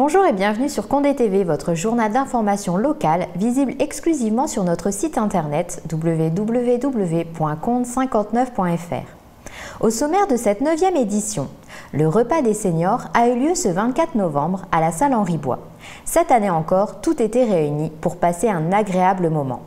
Bonjour et bienvenue sur Condé TV, votre journal d'information locale, visible exclusivement sur notre site internet www.conde59.fr. Au sommaire de cette 9e édition, le repas des seniors a eu lieu ce 24 novembre à la salle Henri Bois. Cette année encore, tout était réuni pour passer un agréable moment.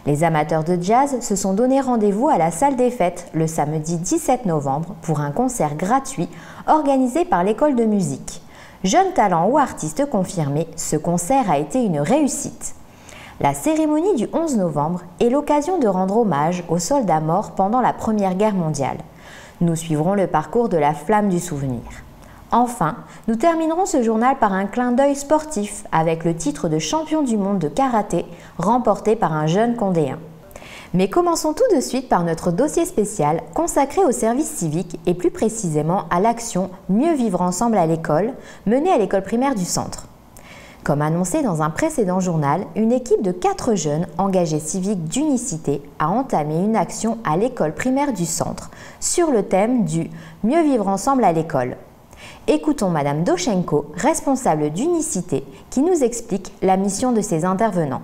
Les amateurs de jazz se sont donné rendez-vous à la salle des fêtes le samedi 17 novembre pour un concert gratuit organisé par l'école de musique. Jeunes talents ou artistes confirmés, ce concert a été une réussite. La cérémonie du 11 novembre est l'occasion de rendre hommage aux soldats morts pendant la Première Guerre mondiale. Nous suivrons le parcours de la flamme du souvenir. Enfin, nous terminerons ce journal par un clin d'œil sportif avec le titre de champion du monde de karaté remporté par un jeune Condéen. Mais commençons tout de suite par notre dossier spécial consacré au service civique et plus précisément à l'action Mieux vivre ensemble à l'école menée à l'école primaire du centre. Comme annoncé dans un précédent journal, une équipe de 4 jeunes engagés civiques d'unicité a entamé une action à l'école primaire du centre sur le thème du Mieux vivre ensemble à l'école. Écoutons Madame Dochenko, responsable d'unicité, qui nous explique la mission de ces intervenants.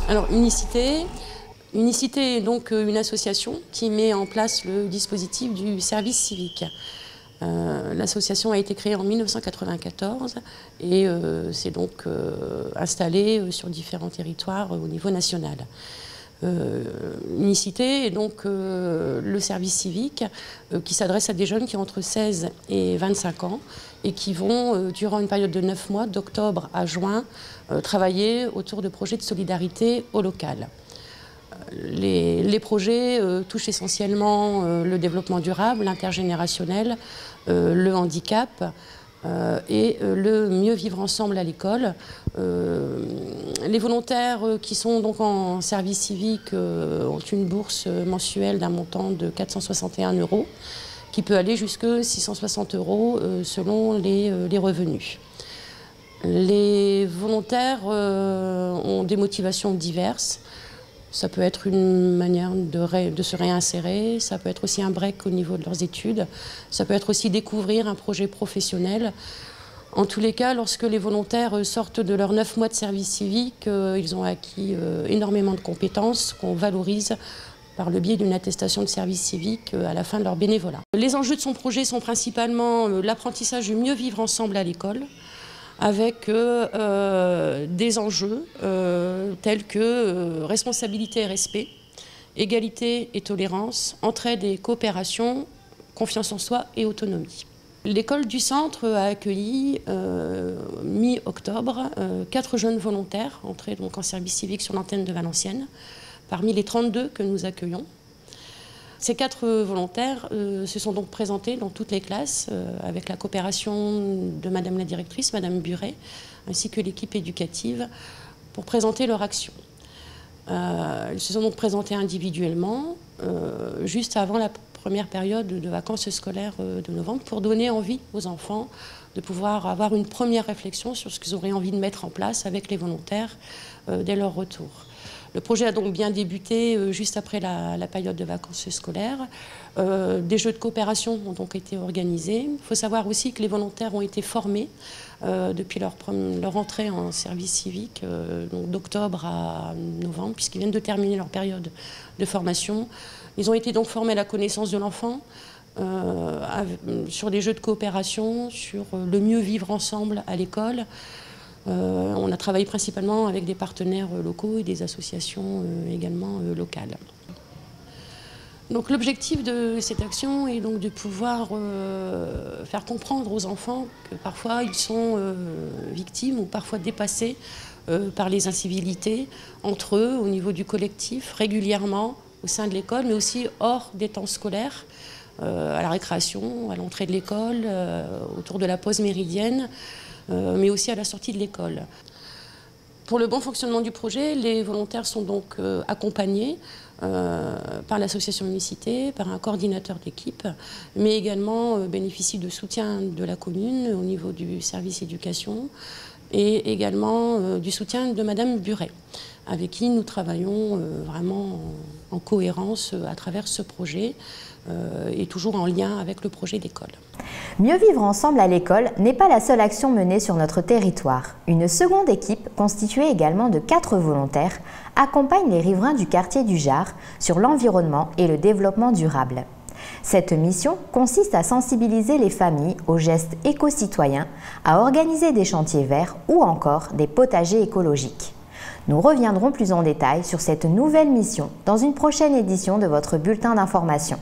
Alors, Unicité est donc une association qui met en place le dispositif du service civique. L'association a été créée en 1994 et s'est donc installée sur différents territoires au niveau national. Unicité est donc le service civique qui s'adresse à des jeunes qui ont entre 16 et 25 ans et qui vont, durant une période de 9 mois, d'octobre à juin, travailler autour de projets de solidarité au local. Les projets touchent essentiellement le développement durable, l'intergénérationnel, le handicap et le mieux vivre ensemble à l'école. Les volontaires qui sont donc en service civique ont une bourse mensuelle d'un montant de 461 € qui peut aller jusqu'à 660 € selon les revenus. Les volontaires ont des motivations diverses. Ça peut être une manière de se réinsérer, ça peut être aussi un break au niveau de leurs études, ça peut être aussi découvrir un projet professionnel. En tous les cas, lorsque les volontaires sortent de leurs 9 mois de service civique, ils ont acquis énormément de compétences qu'on valorise par le biais d'une attestation de service civique à la fin de leur bénévolat. Les enjeux de son projet sont principalement l'apprentissage du mieux vivre ensemble à l'école, avec des enjeux tels que responsabilité et respect, égalité et tolérance, entraide et coopération, confiance en soi et autonomie. L'école du centre a accueilli mi-octobre 4 jeunes volontaires entrés donc en service civique sur l'antenne de Valenciennes, parmi les 32 que nous accueillons. Ces 4 volontaires se sont donc présentés dans toutes les classes avec la coopération de Madame la directrice, Madame Buret, ainsi que l'équipe éducative pour présenter leur action. Ils se sont donc présentés individuellement juste avant la première période de vacances scolaires de novembre pour donner envie aux enfants de pouvoir avoir une première réflexion sur ce qu'ils auraient envie de mettre en place avec les volontaires dès leur retour. Le projet a donc bien débuté juste après la période de vacances scolaires. Des jeux de coopération ont donc été organisés. Il faut savoir aussi que les volontaires ont été formés depuis leur entrée en service civique, d'octobre à novembre, puisqu'ils viennent de terminer leur période de formation. Ils ont été donc formés à la connaissance de l'enfant, sur des jeux de coopération, sur le mieux vivre ensemble à l'école. On a travaillé principalement avec des partenaires locaux et des associations également locales. Donc l'objectif de cette action est donc de pouvoir faire comprendre aux enfants que parfois ils sont victimes ou parfois dépassés par les incivilités entre eux au niveau du collectif, régulièrement au sein de l'école, mais aussi hors des temps scolaires, à la récréation, à l'entrée de l'école, autour de la pause méridienne, mais aussi à la sortie de l'école. Pour le bon fonctionnement du projet, les volontaires sont donc accompagnés par l'association Unicité, par un coordinateur d'équipe, mais également bénéficient de soutien de la commune au niveau du service éducation et également du soutien de Madame Buret, avec qui nous travaillons vraiment en cohérence à travers ce projet et toujours en lien avec le projet d'école. Mieux vivre ensemble à l'école n'est pas la seule action menée sur notre territoire. Une seconde équipe, constituée également de 4 volontaires, accompagne les riverains du quartier du Jard sur l'environnement et le développement durable. Cette mission consiste à sensibiliser les familles aux gestes éco-citoyens, à organiser des chantiers verts ou encore des potagers écologiques. Nous reviendrons plus en détail sur cette nouvelle mission dans une prochaine édition de votre bulletin d'information.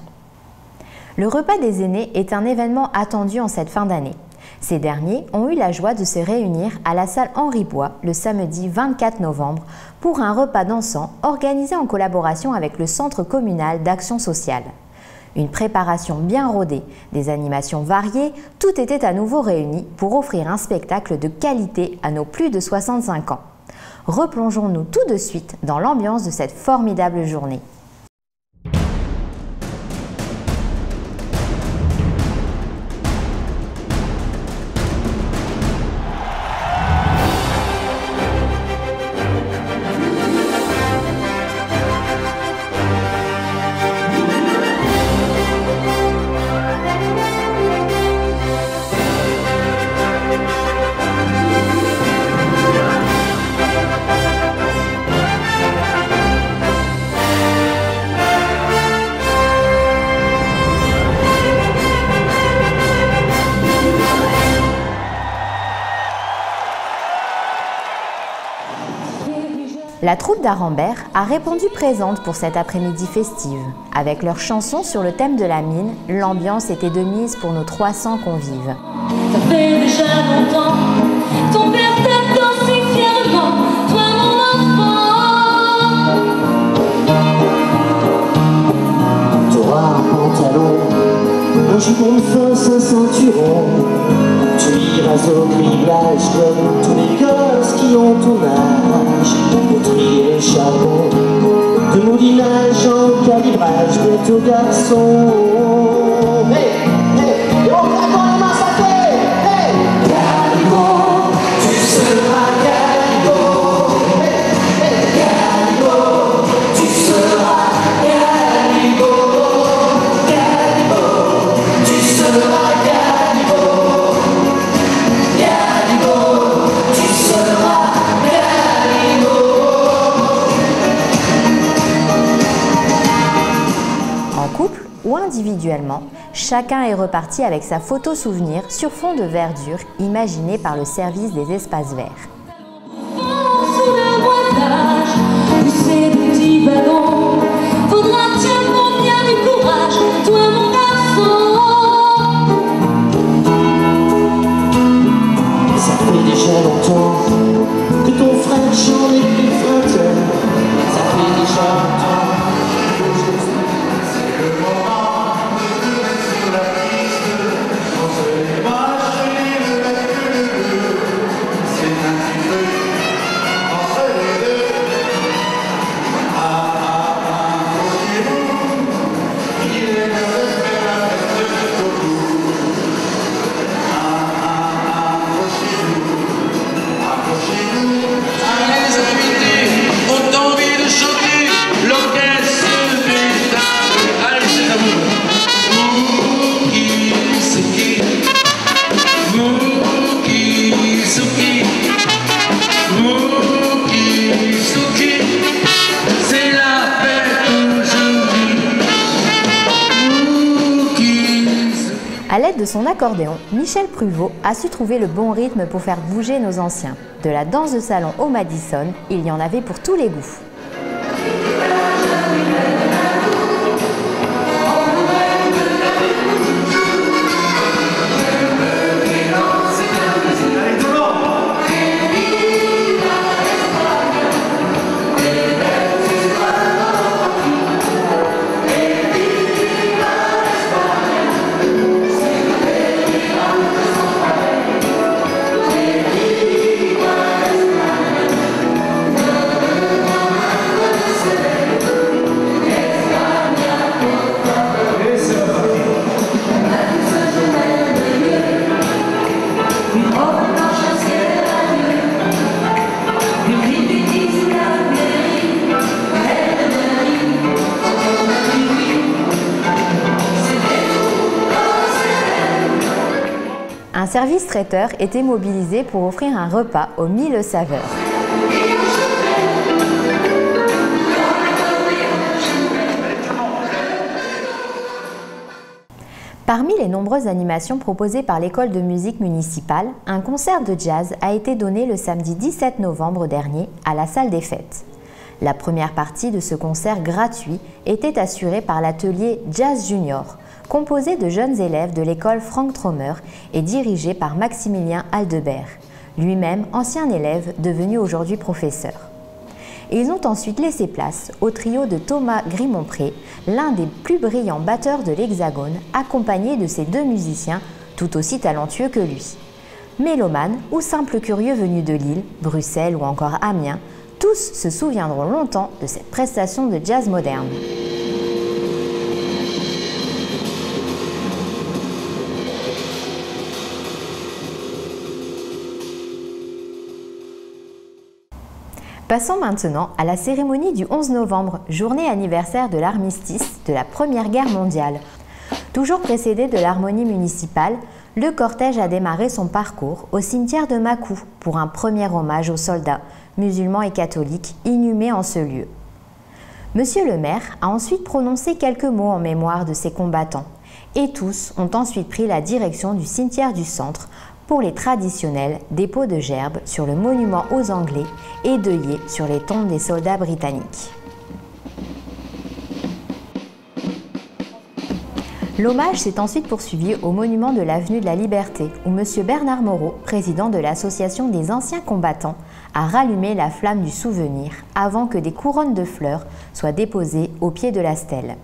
Le repas des aînés est un événement attendu en cette fin d'année. Ces derniers ont eu la joie de se réunir à la salle Henri Bois le samedi 24 novembre pour un repas dansant organisé en collaboration avec le Centre communal d'action sociale. Une préparation bien rodée, des animations variées, tout était à nouveau réuni pour offrir un spectacle de qualité à nos plus de 65 ans. Replongeons-nous tout de suite dans l'ambiance de cette formidable journée. La troupe d'Arambert a répondu présente pour cet après-midi festive. Avec leurs chansons sur le thème de la mine, l'ambiance était de mise pour nos 300 convives. Ça fait déjà longtemps, ton père t'attend si fièrement, toi mon enfant. T'auras un pantalon, un jupon de fausse, un ceinturon. Tu iras au grillage comme tous les gosses qui ont ton âge. Pour trier les charbons de moulinage en calibrage, bientôt garçon. Hey, hey, et on claque dans les mains, ça fait hey, Caligo, tu seras Caligo. Hey, hey, Caligo, tu seras Caligo. Caligo, tu seras Caligo. Caligo, tu seras Caligo. En couple ou individuellement, chacun est reparti avec sa photo souvenir sur fond de verdure imaginée par le service des espaces verts. Sous le boitage, pousser des petits ballons, faudra-t-il combien du courage, toi mon garçon. Ça fait déjà longtemps que ton frère chante les plus frotteurs. Ça fait déjà longtemps que je suis. C'est le moment de te mettre sur la piste. On se démarche la queue. C'est un petit peu entre les deux. Approchez-vous. Il est l'heure de faire la fête jusqu'au bout. Approchez-vous. Allez les invités, autant envie de chanter, l'orchestre fait un. Allez, c'est à vous. Mouki Suki, Mouki Suki, Mouki Suki, c'est la fête aujourd'hui. Mouki Suki. À l'aide de son accordéon, Michel Pruvot a su trouver le bon rythme pour faire bouger nos anciens. De la danse de salon au Madison, il y en avait pour tous les goûts. service traiteur était mobilisé pour offrir un repas aux 1000 saveurs. Parmi les nombreuses animations proposées par l'école de musique municipale, un concert de jazz a été donné le samedi 17 novembre dernier à la salle des fêtes. La première partie de ce concert gratuit était assurée par l'atelier Jazz Junior, composé de jeunes élèves de l'école Frank Trommer et dirigé par Maximilien Aldebert, lui-même ancien élève devenu aujourd'hui professeur. Ils ont ensuite laissé place au trio de Thomas Grimont-Pré, l'un des plus brillants batteurs de l'Hexagone, accompagné de ses 2 musiciens tout aussi talentueux que lui. Mélomanes ou simples curieux venus de Lille, Bruxelles ou encore Amiens, tous se souviendront longtemps de cette prestation de jazz moderne. Passons maintenant à la cérémonie du 11 novembre, journée anniversaire de l'armistice de la Première Guerre mondiale. Toujours précédé de l'harmonie municipale, le cortège a démarré son parcours au cimetière de Mâcon pour un premier hommage aux soldats, musulmans et catholiques, inhumés en ce lieu. Monsieur le maire a ensuite prononcé quelques mots en mémoire de ces combattants, et tous ont ensuite pris la direction du cimetière du centre pour les traditionnels dépôts de gerbes sur le monument aux Anglais et d'œillets sur les tombes des soldats britanniques. L'hommage s'est ensuite poursuivi au monument de l'avenue de la Liberté, où M. Bernard Moreau, président de l'Association des anciens combattants, a rallumé la flamme du souvenir avant que des couronnes de fleurs soient déposées au pied de la stèle.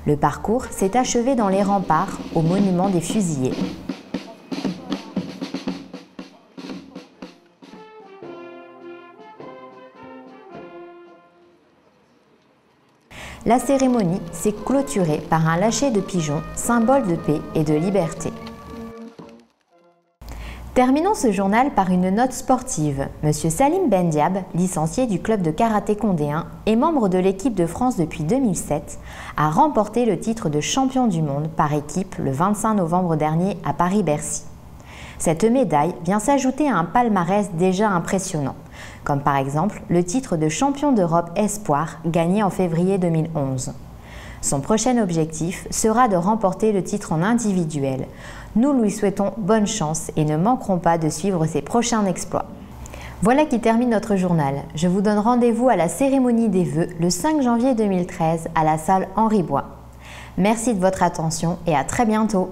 Le parcours s'est achevé dans les remparts au monument des fusillés. La cérémonie s'est clôturée par un lâcher de pigeons, symbole de paix et de liberté. Terminons ce journal par une note sportive. Monsieur Salim Bendiab, licencié du club de karaté condéen et membre de l'équipe de France depuis 2007, a remporté le titre de champion du monde par équipe le 25 novembre dernier à Paris-Bercy. Cette médaille vient s'ajouter à un palmarès déjà impressionnant, comme par exemple le titre de champion d'Europe Espoir gagné en février 2011. Son prochain objectif sera de remporter le titre en individuel. Nous lui souhaitons bonne chance et ne manquerons pas de suivre ses prochains exploits. Voilà qui termine notre journal. Je vous donne rendez-vous à la cérémonie des vœux le 5 janvier 2013 à la salle Henri Bois. Merci de votre attention et à très bientôt.